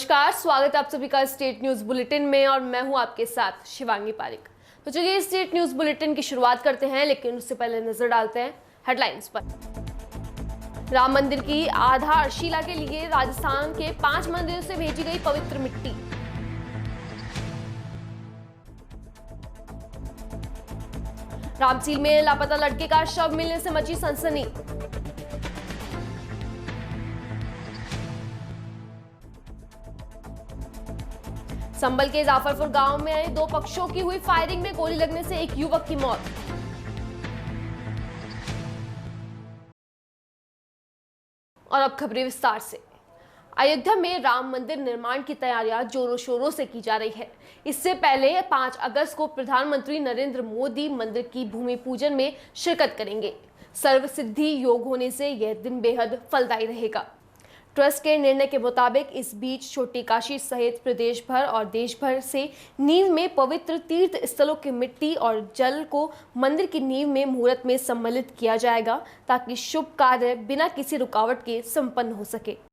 नमस्कार, स्वागत है आप सभी का स्टेट न्यूज बुलेटिन में और मैं हूं आपके साथ शिवांगी पारिक। तो चलिए स्टेट न्यूज बुलेटिन की शुरुआत करते हैं, लेकिन उससे पहले नजर डालते हैं हेडलाइंस पर। राम मंदिर की आधारशिला के लिए राजस्थान के 5 मंदिरों से भेजी गई पवित्र मिट्टी। रामसील में लापता लड़के का शव मिलने से मची सनसनी। संभल के जाफरपुर गांव में 2 पक्षों की हुई फायरिंग में गोली लगने से एक युवक की मौत। और अब खबरें विस्तार से। अयोध्या में राम मंदिर निर्माण की तैयारियां जोरों शोरों से की जा रही है। इससे पहले 5 अगस्त को प्रधानमंत्री नरेंद्र मोदी मंदिर की भूमि पूजन में शिरकत करेंगे। सर्वसिद्धि योग होने से यह दिन बेहद फलदायी रहेगा। ट्रस्ट के निर्णय के मुताबिक इस बीच छोटी काशी सहित प्रदेश भर और देश भर से नींव में पवित्र तीर्थ स्थलों की मिट्टी और जल को मंदिर की नींव में मुहूर्त में सम्मिलित किया जाएगा, ताकि शुभ कार्य बिना किसी रुकावट के संपन्न हो सके।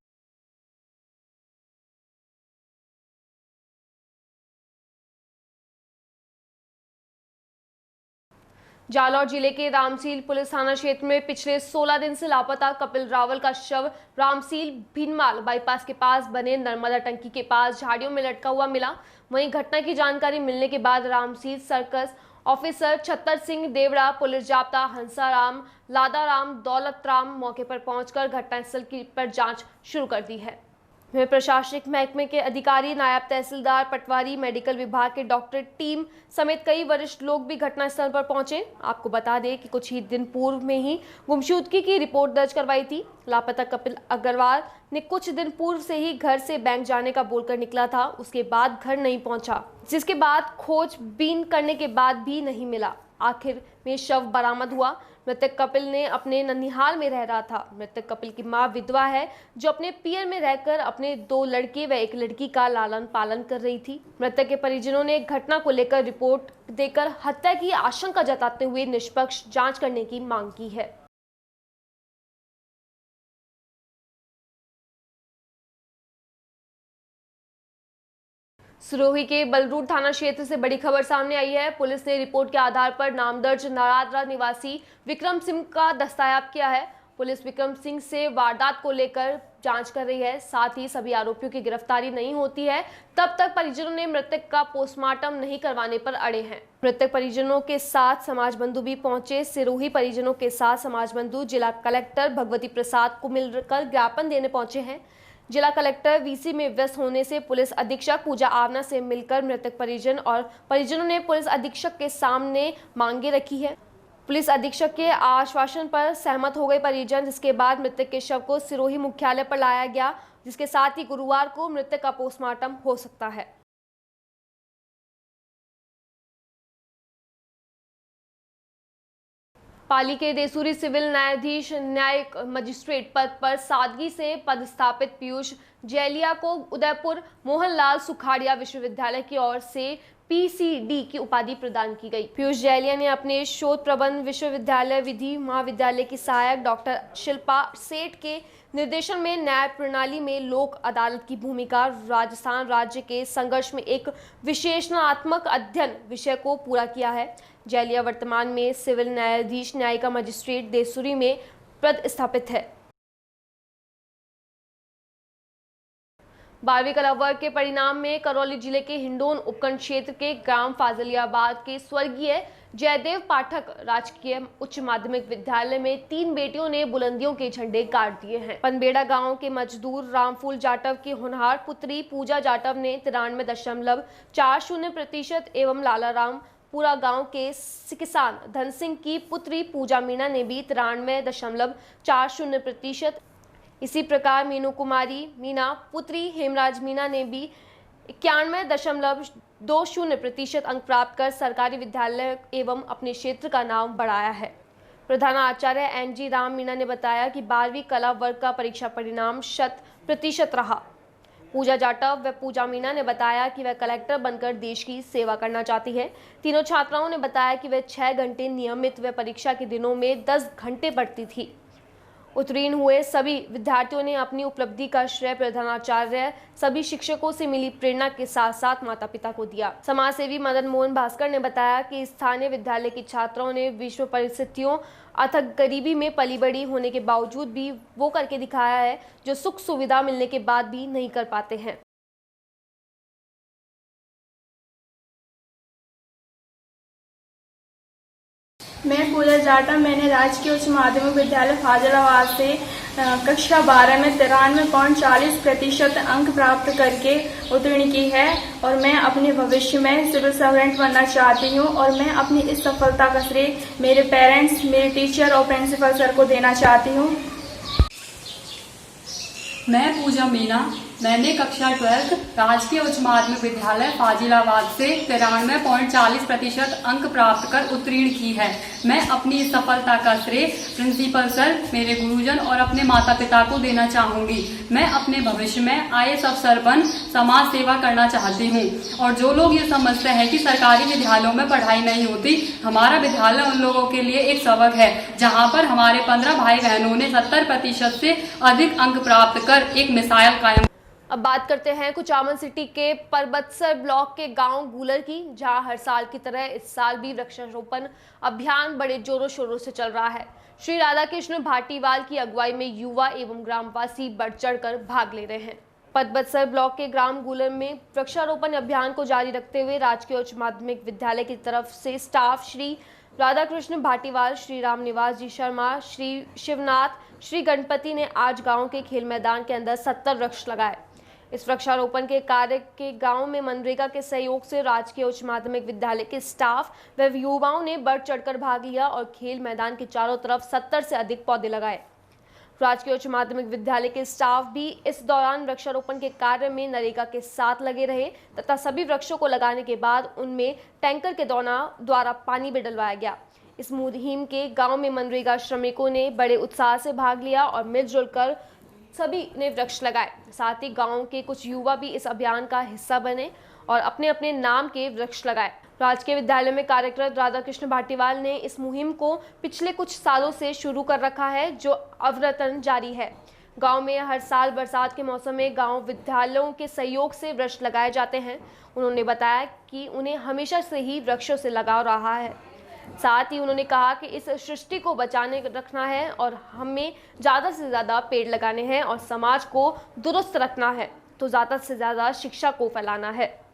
जालौर जिले के रामसील पुलिस थाना क्षेत्र में पिछले 16 दिन से लापता कपिल रावल का शव रामसील भीनमाल बाईपास के पास बने नर्मदा टंकी के पास झाड़ियों में लटका हुआ मिला। वहीं घटना की जानकारी मिलने के बाद रामसील सर्कस ऑफिसर छत्तर सिंह देवड़ा, पुलिस जाब्ता हंसाराम, लादाराम, दौलतराम मौके पर पहुंचकर घटनास्थल पर जांच शुरू कर दी है। वहीं प्रशासनिक महकमे के अधिकारी, नायब तहसीलदार, पटवारी, मेडिकल विभाग के डॉक्टर टीम समेत कई वरिष्ठ लोग भी घटनास्थल पर पहुंचे। आपको बता दें कि कुछ ही दिन पूर्व में ही गुमशुदगी की रिपोर्ट दर्ज करवाई थी। लापता कपिल अग्रवाल ने कुछ दिन पूर्व से ही घर से बैंक जाने का बोलकर निकला था। उसके बाद घर नहीं पहुंचा, जिसके बाद खोजबीन करने के बाद भी नहीं मिला। आखिर में शव बरामद हुआ। मृतक कपिल ने अपने ननिहाल में रह रहा था। मृतक कपिल की मां विधवा है, जो अपने पियर में रहकर अपने 2 लड़के व 1 लड़की का लालन पालन कर रही थी। मृतक के परिजनों ने घटना को लेकर रिपोर्ट देकर हत्या की आशंका जताते हुए निष्पक्ष जांच करने की मांग की है। सिरोही के बलरूड थाना क्षेत्र से बड़ी खबर सामने आई है। पुलिस ने रिपोर्ट के आधार पर नामदर्ज नारादरा निवासी विक्रम सिंह का दस्तयाब किया है। पुलिस विक्रम सिंह से वारदात को लेकर जांच कर रही है। साथ ही सभी आरोपियों की गिरफ्तारी नहीं होती है तब तक परिजनों ने मृतक का पोस्टमार्टम नहीं करवाने पर अड़े हैं। मृतक परिजनों के साथ समाज बंधु भी पहुंचे। सिरोही परिजनों के साथ समाज बंधु जिला कलेक्टर भगवती प्रसाद को मिलकर ज्ञापन देने पहुंचे हैं। जिला कलेक्टर वीसी में व्यस्त होने से पुलिस अधीक्षक पूजा आवना से मिलकर मृतक परिजन और परिजनों ने पुलिस अधीक्षक के सामने मांगे रखी है। पुलिस अधीक्षक के आश्वासन पर सहमत हो गए परिजन, जिसके बाद मृतक के शव को सिरोही मुख्यालय पर लाया गया, जिसके साथ ही गुरुवार को मृतक का पोस्टमार्टम हो सकता है। पाली के देसूरी सिविल न्यायाधीश न्यायिक मजिस्ट्रेट पद पर सादगी से पदस्थापित पीयूष जैलिया को उदयपुर मोहनलाल सुखाड़िया विश्वविद्यालय की ओर से पीसीडी की उपाधि प्रदान की गई। पीयूष जैलिया ने अपने शोध प्रबंध विश्वविद्यालय विधि महाविद्यालय की सहायक डॉक्टर शिल्पा सेठ के निर्देशन में न्याय प्रणाली में लोक अदालत की भूमिका, राजस्थान राज्य के संघर्ष में एक विश्लेषणात्मक अध्ययन विषय को पूरा किया है। जैलिया वर्तमान में सिविल न्यायाधीश न्यायिका मजिस्ट्रेट देसूरी में पदस्थापित है। 12वीं कला वर्ग के परिणाम में करौली जिले के हिंडोन उपखंड क्षेत्र के ग्राम फाजिलियाबाद के स्वर्गीय जयदेव पाठक राजकीय उच्च माध्यमिक विद्यालय में 3 बेटियों ने बुलंदियों के झंडे गाड़ दिए हैं। पनबेड़ा गांव के मजदूर रामफूल जाटव की होनहार पुत्री पूजा जाटव ने 93.40% एवं लालाराम पूरा गांव के किसान धन सिंह की पुत्री पूजा मीणा ने भी 93.40%। इसी प्रकार मीनू कुमारी मीणा पुत्री हेमराज मीणा ने भी 91.20% अंक प्राप्त कर सरकारी विद्यालय एवं अपने क्षेत्र का नाम बढ़ाया है। प्रधानाचार्य एनजी राम मीणा ने बताया कि 12वीं कला वर्ग का परीक्षा परिणाम 100% रहा। पूजा जाटव व पूजा मीणा ने बताया कि वह कलेक्टर बनकर देश की सेवा करना चाहती है। तीनों छात्राओं ने बताया कि वह 6 घंटे नियमित व परीक्षा के दिनों में 10 घंटे पढ़ती थी। उत्तीर्ण हुए सभी विद्यार्थियों ने अपनी उपलब्धि का श्रेय प्रधानाचार्य, सभी शिक्षकों से मिली प्रेरणा के साथ साथ माता पिता को दिया। समाज सेवी मदन मोहन भास्कर ने बताया कि स्थानीय विद्यालय की छात्राओं ने विश्व परिस्थितियों अथक गरीबी में पली बड़ी होने के बावजूद भी वो करके दिखाया है जो सुख सुविधा मिलने के बाद भी नहीं कर पाते हैं। मैं पूजा जाटा। मैंने राजकीय उच्च माध्यमिक विद्यालय फाजिलाबाद से कक्षा 12 में 93.40% अंक प्राप्त करके उत्तीर्ण की है और मैं अपने भविष्य में सिविल सर्वेंट बनना चाहती हूँ और मैं अपनी इस सफलता का श्रेय मेरे पेरेंट्स, मेरे टीचर और प्रिंसिपल सर को देना चाहती हूँ। मैं पूजा मीना। मैंने कक्षा 12 राजकीय उच्च माध्यमिक विद्यालय फाजिलाबाद से 93.40% अंक प्राप्त कर उत्तीर्ण की है। मैं अपनी इस सफलता का श्रेय प्रिंसिपल सर, मेरे गुरुजन और अपने माता पिता को देना चाहूंगी। मैं अपने भविष्य में IAS अफसर बन समाज सेवा करना चाहती हूँ और जो लोग ये समझते हैं कि सरकारी विद्यालयों में पढ़ाई नहीं होती, हमारा विद्यालय उन लोगों के लिए एक सबक है जहाँ पर हमारे 15 भाई बहनों ने 70% से अधिक अंक प्राप्त कर एक मिसाल कायम। अब बात करते हैं कुचामन सिटी के परबतसर ब्लॉक के गांव गूलर की, जहां हर साल की तरह इस साल भी वृक्षारोपण अभियान बड़े जोरों शोरों से चल रहा है। श्री राधा कृष्ण भाटीवाल की अगुवाई में युवा एवं ग्रामवासी बढ़ चढ़कर भाग ले रहे हैं। परबतसर ब्लॉक के ग्राम गूलर में वृक्षारोपण अभियान को जारी रखते हुए राजकीय उच्च माध्यमिक विद्यालय की तरफ से स्टाफ श्री राधा कृष्ण भाटीवाल, श्री राम निवास जी शर्मा, श्री शिवनाथ, श्री गणपति ने आज गांव के खेल मैदान के अंदर 70 वृक्ष लगाए। इस वृक्षारोपण के कार्य के गांव में मनरेगा के सहयोग से राजकीय उच्च माध्यमिक विद्यालय के स्टाफ व युवाओं ने बढ़ चढ़कर भाग लिया और खेल मैदान के चारों तरफ 70 से अधिक पौधे लगाए। राजकीय उच्च माध्यमिक विद्यालय के स्टाफ भी इस दौरान वृक्षारोपण के कार्य में नरेगा के साथ लगे रहे तथा सभी वृक्षों को लगाने के बाद उनमें टैंकर के द्वारा पानी भी डलवाया गया। इस मुहिम के गाँव में मनरेगा श्रमिकों ने बड़े उत्साह से भाग लिया और मिलजुल कर सभी ने वृक्ष लगाए। साथ ही गांव के कुछ युवा भी इस अभियान का हिस्सा बने और अपने अपने नाम के वृक्ष लगाए। राजकीय विद्यालय में कार्यरत राधा कृष्ण भाटीवाल ने इस मुहिम को पिछले कुछ सालों से शुरू कर रखा है, जो अविरतन जारी है। गांव में हर साल बरसात के मौसम में गांव विद्यालयों के सहयोग से वृक्ष लगाए जाते हैं। उन्होंने बताया कि उन्हें हमेशा से ही वृक्षों से लगाव रहा है। साथ ही उन्होंने कहा कि इस सृष्टि को बचाने रखना है और हमें ज़्यादा से ज़्यादा पेड़ लगाने हैं और समाज को दुरुस्त रखना है तो ज़्यादा से ज़्यादा शिक्षा को फैलाना है।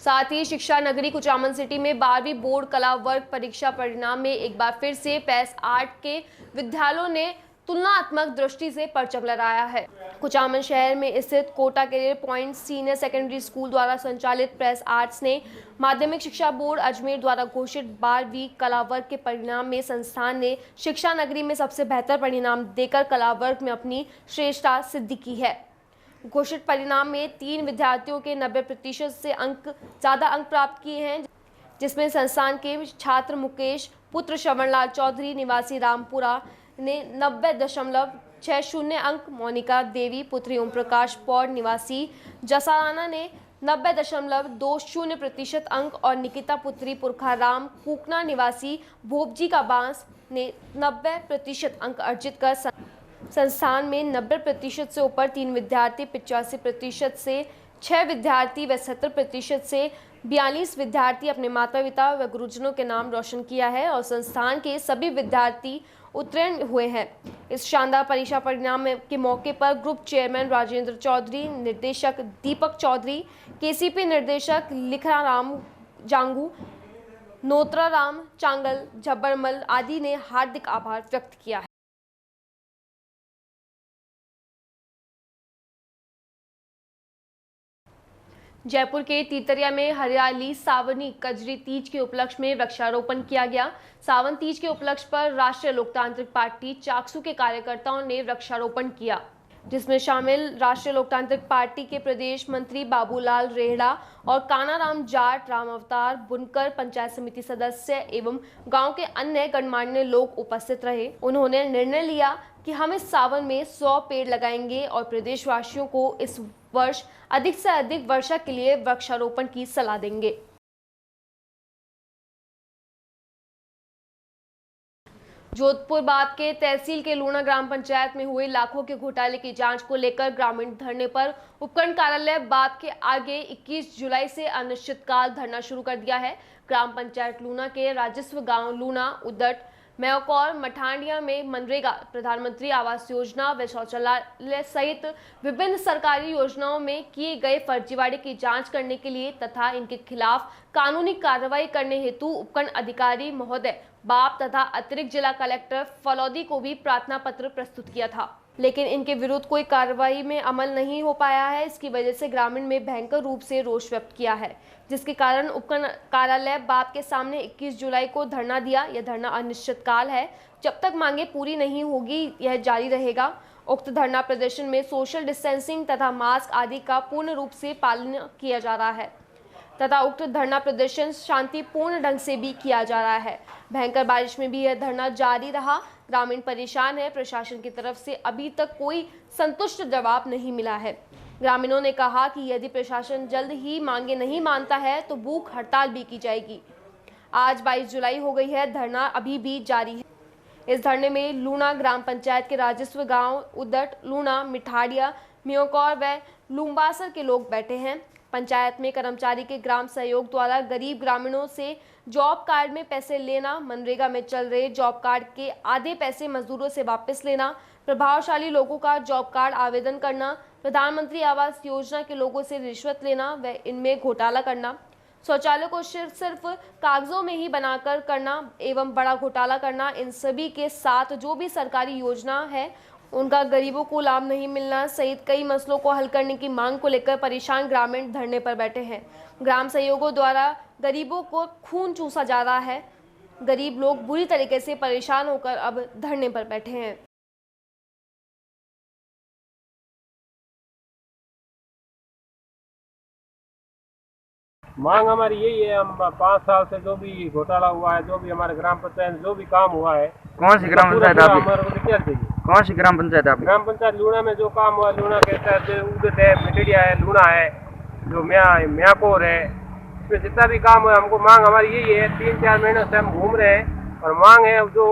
साथ ही शिक्षा नगरी कुचामन सिटी में 12वीं बोर्ड कला वर्ग परीक्षा परिणाम में एक बार फिर से प्रेस आर्ट के विद्यालयों ने तुलनात्मक दृष्टि से परचम लहराया है। कुचामन शहर में स्थित Kota career point senior secondary school द्वारा संचालित प्रेस आर्ट्स ने माध्यमिक शिक्षा बोर्ड अजमेर द्वारा घोषित 12वीं कला वर्ग के परिणाम में संस्थान ने शिक्षा नगरी में सबसे बेहतर परिणाम देकर कला वर्ग में अपनी श्रेष्ठता सिद्ध की है। घोषित परिणाम में 3 विद्यार्थियों के 90% से ज़्यादा अंक प्राप्त किए हैं, जिसमें संस्थान के छात्र मुकेश पुत्र श्रवणलाल चौधरी निवासी रामपुरा ने 90.60 अंक, मोनिका देवी पुत्री ओम प्रकाश पौड़ निवासी जसाराना ने 90.20% अंक और निकिता पुत्री पुरखाराम कूकना निवासी भोपजी का बांस ने 90% अंक अर्जित कर संस्थान में 90% से ऊपर 3 विद्यार्थी, 85% से 6 विद्यार्थी व 70% से 42 विद्यार्थी अपने माता पिता व गुरुजनों के नाम रोशन किया है और संस्थान के सभी विद्यार्थी उत्तीर्ण हुए हैं। इस शानदार परीक्षा परिणाम के मौके पर ग्रुप चेयरमैन राजेंद्र चौधरी, निर्देशक दीपक चौधरी, KCP निर्देशक लिखराराम जांगू, नोत्राराम चांगल, जब्बरमल आदि ने हार्दिक आभार व्यक्त किया है। जयपुर के तीतरिया में हरियाली सावनी कजरी तीज के उपलक्ष्य में वृक्षारोपण किया गया। सावन तीज के उपलक्ष्य पर राष्ट्रीय लोकतांत्रिक पार्टी चाकसू के कार्यकर्ताओं ने वृक्षारोपण किया, जिसमें शामिल राष्ट्रीय लोकतांत्रिक पार्टी के प्रदेश मंत्री बाबूलाल रेहड़ा और कानाराम जाट, राम अवतार बुनकर, पंचायत समिति सदस्य एवं गांव के अन्य गणमान्य लोग उपस्थित रहे। उन्होंने निर्णय लिया कि हम इस सावन में 100 पेड़ लगाएंगे और प्रदेशवासियों को इस वर्ष अधिक से अधिक वर्षा के लिए वृक्षारोपण की सलाह देंगे। जोधपुर बाद के तहसील के लूणा ग्राम पंचायत में हुए लाखों के घोटाले की जांच को लेकर ग्रामीण धरने पर उपखंड कार्यालय बाद के आगे 21 जुलाई से अनिश्चितकाल धरना शुरू कर दिया है। ग्राम पंचायत लूणा के राजस्व गांव लूणा, उद्दट, मेयकौर, मठांडिया में मनरेगा, प्रधानमंत्री आवास योजना व शौचालय सहित विभिन्न सरकारी योजनाओं में किए गए फर्जीवाड़े की जांच करने के लिए तथा इनके खिलाफ कानूनी कार्रवाई करने हेतु उपखंड अधिकारी महोदय बाप तथा अतिरिक्त जिला कलेक्टर फलौदी को भी प्रार्थना पत्र प्रस्तुत किया था, लेकिन इनके विरुद्ध कोई कार्रवाई में अमल नहीं हो पाया है। इसकी वजह से ग्रामीण में भयंकर रूप से रोष व्यक्त किया है, जिसके कारण उपखंड कार्यालय बाप के सामने 21 जुलाई को धरना दिया। यह धरना अनिश्चितकाल है, जब तक मांगे पूरी नहीं होगी यह जारी रहेगा। उक्त धरना प्रदर्शन में सोशल डिस्टेंसिंग तथा मास्क आदि का पूर्ण रूप से पालन किया जा रहा है तथा उक्त धरना प्रदर्शन शांतिपूर्ण ढंग से भी किया जा रहा है। भयंकर बारिश में भी यह धरना जारी रहा। ग्रामीण परेशान है। प्रशासन की तरफ से अभी तक कोई संतुष्ट जवाब नहीं मिला है। ग्रामीणों ने कहा कि यदि प्रशासन जल्द ही मांगे नहीं मानता है तो भूख हड़ताल भी की जाएगी। आज 22 जुलाई हो गई है, धरना अभी भी जारी है। इस धरने में लूणा ग्राम पंचायत के राजस्व गांव उद्दट, लूणा, मिठाड़िया, मेयकौर व लुम्बासर के लोग बैठे हैं। पंचायत में कर्मचारी के ग्राम सहयोग द्वारा गरीब ग्रामीणों से जॉब कार्ड में पैसे लेना, मनरेगा में चल रहे जॉब कार्ड के आधे पैसे मजदूरों से वापस लेना, प्रभावशाली लोगों का जॉब कार्ड आवेदन करना, प्रधानमंत्री आवास योजना के लोगों से रिश्वत लेना व इनमें घोटाला करना, शौचालय को सिर्फ कागजों में ही बनाकर करना एवं बड़ा घोटाला करना, इन सभी के साथ जो भी सरकारी योजना है उनका गरीबों को लाभ नहीं मिलना सहित कई मसलों को हल करने की मांग को लेकर परेशान ग्रामीण धरने पर बैठे हैं। ग्राम सहयोगों द्वारा गरीबों को खून चूसा जा रहा है। गरीब लोग बुरी तरीके से परेशान होकर अब धरने पर बैठे हैं। मांग हमारी यही है, हम 5 साल से जो भी घोटाला हुआ है, जो भी हमारे ग्राम पंचायत जो भी काम हुआ है, कौन सी ग्राम पंचायत आपकी? हमारे को डिटेल चाहिए। कौन सी ग्राम पंचायत आपकी? ग्राम पंचायत लूणा में जो काम हुआ, लूणा के तहत उद्दट है, मिठड़िया है, लूणा है, जो मेयकौर है, इसमें जितना भी काम हुआ, हमको मांग हमारी यही है। 3-4 महीनों से हम घूम रहे हैं और मांग है जो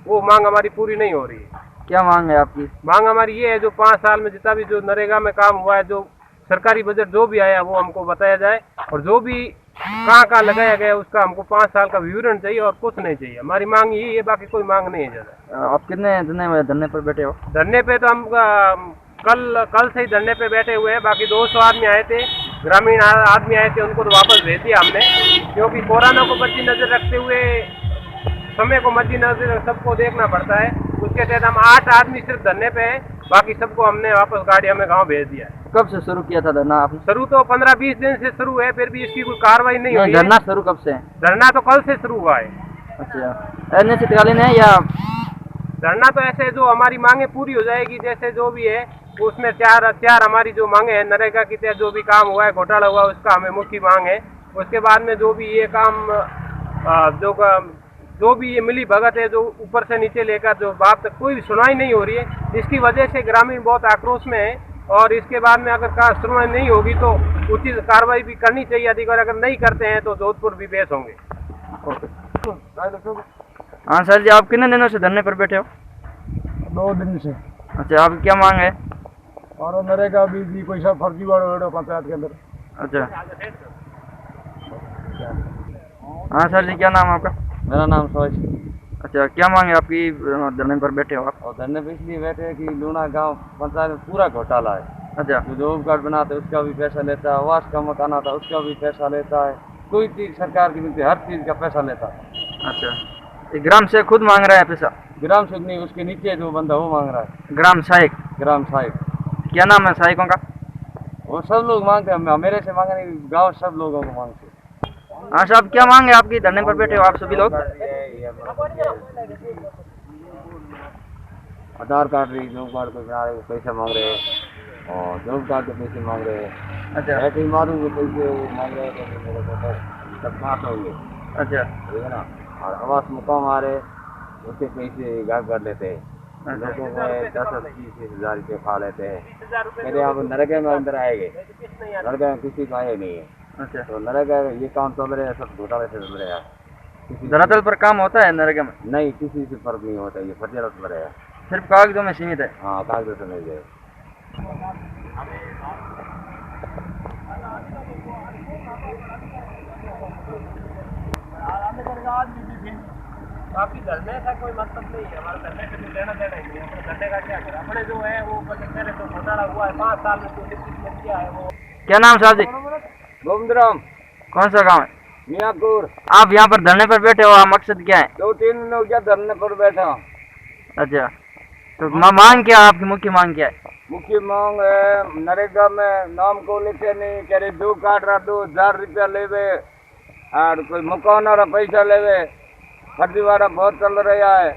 वो मांग हमारी पूरी नहीं हो रही है। क्या मांग है आपकी? मांग हमारी ये है, जो 5 साल में जितना भी जो नरेगा में काम हुआ है, जो सरकारी बजट जो भी आया वो हमको बताया जाए और जो भी कहाँ लगाया गया उसका हमको 5 साल का विवरण चाहिए और कुछ नहीं चाहिए। हमारी मांग यही है, बाकी कोई मांग नहीं है ज्यादा। आप कितने धरने पर बैठे हो? धरने पे तो हम कल से ही धरने पे बैठे हुए हैं। बाकी 200 आदमी आए थे, ग्रामीण आदमी आए थे, उनको तो वापस भेज दिया हमने, क्योंकि कोरोना को मद्देनजर रखते हुए, समय को मद्देनजर सबको देखना पड़ता है। उसके तहत हम 8 आदमी सिर्फ धरने पे हैं, बाकी सबको हमने वापस गाड़ियों में गाँव भेज दिया है। कब से शुरू किया था धरना आपने? शुरू तो 15-20 दिन से शुरू है, फिर भी इसकी कोई कार्रवाई नहीं हुई। धरना शुरू कब से है? धरना तो कल से शुरू हुआ है। अच्छा, अनिश्चितकालीन है या? धरना तो ऐसे जो हमारी मांगे पूरी हो जाएगी, जैसे जो भी है उसमें चार हमारी जो मांगे हैं, नरेगा के तहत जो भी काम हुआ है, घोटाला हुआ, उसका हमें मुख्य मांग है। उसके बाद में जो भी ये काम जो भी ये मिली भगत है, जो ऊपर से नीचे लेकर जो बाप तक कोई सुनवाई नहीं हो रही है, इसकी वजह से ग्रामीण बहुत आक्रोश में है। और इसके बाद में अगर सुनवाई नहीं होगी तो उचित कार्रवाई भी करनी चाहिए अधिकारी, अगर नहीं करते हैं तो जोधपुर भी पेश होंगे। हाँ सर जी, आप कितने दिनों से धरने पर बैठे हो? 2 दिन से। अच्छा, आपकी क्या मांग है? और नरेगा भी कोई सब फर्जीवाड़ा पंचायत के अंदर। अच्छा, हाँ सर जी, क्या नाम है आपका? मेरा नाम सोच। अच्छा, क्या मांग है आपकी? धरने पर बैठे हो आप? और धरने पे इसलिए बैठे हैं कि लूणा गांव पंचायत में पूरा घोटाला है। अच्छा, जो जॉब कार्ड बनाते उसका भी पैसा लेता है, आवास का मकान आता है उसका भी पैसा लेता है, कोई चीज सरकार की मिलती है, हर चीज का पैसा लेता है। अच्छा, ये ग्राम से खुद मांग रहा है पैसा? ग्राम से नहीं, उसके नीचे जो बंदा वो मांग रहा है। ग्राम सहायक? ग्राम सहायक। क्या नाम है सहायकों का? वो सब लोग मांगते हैं, मेरे से मांगे नहीं, गाँव सब लोगों को मांगते। हाँ साहब, क्या मांग है आपकी? धरने पर बैठे हो आप सभी लोग? आधार कार्ड रही, जॉब कार्ड को बना रहे पैसे मांग रहे हैं और जॉब कार्ड के पैसे मांग रहे हैं। अच्छा, ऐसे ही मारूँ के पैसे मांग रहे हैं तो मेरे को तो सब पास होंगे। अच्छा, ठीक है ना। और आवास मुकाम आ रहे उसके पैसे गायब कर लेते हैं, लोगों में 10-20 हज़ार रुपये खा लेते हैं। मेरे यहाँ नरेगा में अंदर आएंगे, नरेगा में किसी का आए नहीं है। अच्छा, तो नरेगा ये काम चल रहे हैं, सब घोटाले से चल रहे हैं। धरातल पर काम होता है नरेगा में? नहीं, किसी से फर्क नहीं होता, ये फर्जीवाड़ा पर है। सिर्फ कागजों में सीमित है। हाँ, कागजों से नहीं गए। बाकी धरने का कोई मतलब नहीं है, हमारे धरने से लेना देना ही नहीं है। अपने धरने का क्या करें, अपने जो है वो मेरे तो घोटाला हुआ है 5 साल में, जो लिखित किया है वो। क्या नाम साहब जी? गोविंदराम। कौन सा गाँव है? मियाँपुर। आप यहाँ पर धरने पर बैठे हो, आप मकसद क्या है? 2-3 दिन हो गया धरने पर बैठा हूँ। अच्छा, तो मांग क्या है आपकी? मुख्य मांग क्या है? मुख्य मांग है नरेगा में नाम को लिखे नहीं करे, 2 काट रहा, 2000 रुपया लेवे और कोई मकान और पैसा लेवे। फर्जीवाड़ा बहुत चल रहा है,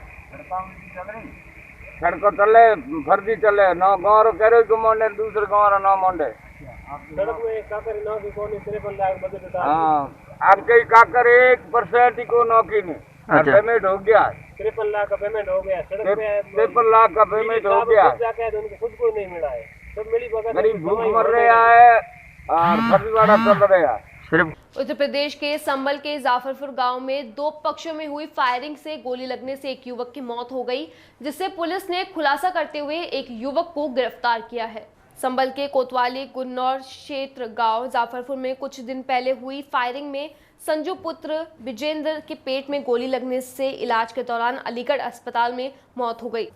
सड़कों चले फर्जी चले ना, गाँव कह रहे मोंडे दूसरे गाँव ना मोंडे। सड़क में काकर नौ की कौन 53 लाख बजट। हाँ, आपके काकर 1% को नौकी नहीं। अच्छा। पेमेंट हो गया, 53 लाख का पेमेंट हो गया। सड़क पे 53 लाख का पेमेंट हो गया। उनको खुद को नहीं मिला है, सब मिली भगत गरीब भूख मर रहा है और फर्जीवाड़ा चल रहा है। सिर्फ उत्तर प्रदेश के संभल के जाफरपुर गांव में 2 पक्षों में हुई फायरिंग से गोली लगने से एक युवक की मौत हो गई, जिससे पुलिस ने खुलासा करते हुए एक युवक को गिरफ्तार किया है। संभल के कोतवाली गुन्नौर क्षेत्र गांव जाफरपुर में कुछ दिन पहले हुई फायरिंग में संजू पुत्र विजेंद्र के पेट में गोली लगने से इलाज के दौरान अलीगढ़ अस्पताल में मौत हो गई।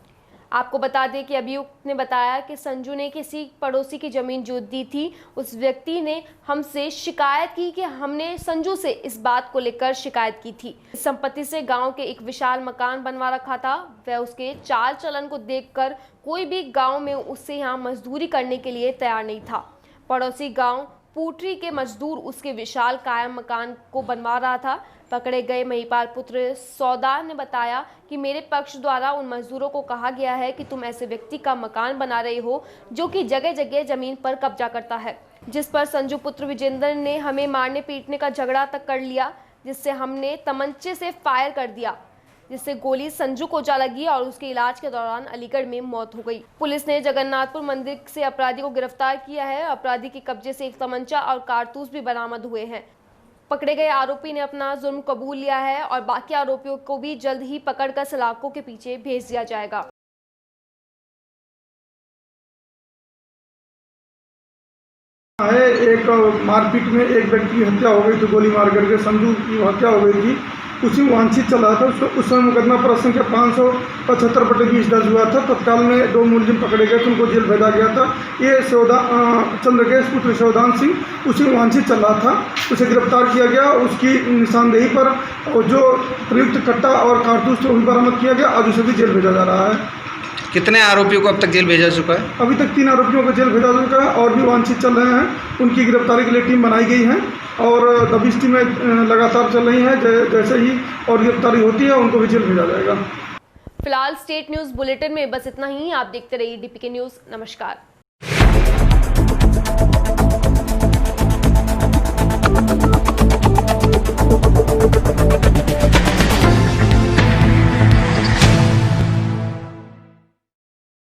आपको बता दें कि अभियुक्त ने बताया कि संजू ने किसी पड़ोसी की जमीन जोत दी थी। उस व्यक्ति ने हमसे शिकायत की कि हमने संजू से इस बात को लेकर शिकायत की थी। इस संपत्ति से गांव के एक विशाल मकान बनवा रखा था। वह उसके चाल चलन को देखकर कोई भी गांव में उससे यहाँ मजदूरी करने के लिए तैयार नहीं था। पड़ोसी गांव पूटरी के मजदूर उसके विशाल कायम मकान को बनवा रहा था। पकड़े गए महिपाल पुत्र सौदार ने बताया कि मेरे पक्ष द्वारा उन मजदूरों को कहा गया है कि तुम ऐसे व्यक्ति का मकान बना रहे हो जो कि जगह जगह जमीन पर कब्जा करता है, जिस पर संजू पुत्र विजेंद्र ने हमें मारने पीटने का झगड़ा तक कर लिया, जिससे हमने तमंचे से फायर कर दिया, जिससे गोली संजू को जा लगी और उसके इलाज के दौरान अलीगढ़ में मौत हो गई। पुलिस ने जगन्नाथपुर मंदिर से अपराधी को गिरफ्तार किया है। अपराधी के कब्जे से एक तमंचा और कारतूस भी बरामद हुए हैं। पकड़े गए आरोपी ने अपना जुर्म कबूल लिया है और बाकी आरोपियों को भी जल्द ही पकड़कर सलाखों के पीछे भेज दिया जाएगा। एक मारपीट में एक व्यक्ति की हत्या हो गई थी, गोली मार करके संजू की हत्या हो गई थी। उसी वांछित चल रहा था। उस समय मुकदमा पर संख्या 575/20 दर्ज हुआ था। तत्काल में 2 मुलजिम पकड़े गए थे, उनको जेल भेजा गया था। ये चंद्रकेश पुत्र शोधान सिंह उसी वांछित चल रहा था, उसे गिरफ्तार किया गया। उसकी निशानदेही पर जो प्रयुक्त कट्टा और कारतूस थे भी बरामद किया गया। आज उसे भी जेल भेजा जा रहा है। कितने आरोपियों को अब तक जेल भेजा चुका है? अभी तक 3 आरोपियों को जेल भेजा चुका है और भी वांछित चल रहे हैं। उनकी गिरफ्तारी के लिए टीम बनाई गई है और दबिश टीमें लगातार चल रही हैं। जैसे ही और गिरफ्तारी होती है उनको भी जेल भेजा जाएगा। फिलहाल स्टेट न्यूज बुलेटिन में बस इतना ही। आप देखते रहिए DPK न्यूज। नमस्कार।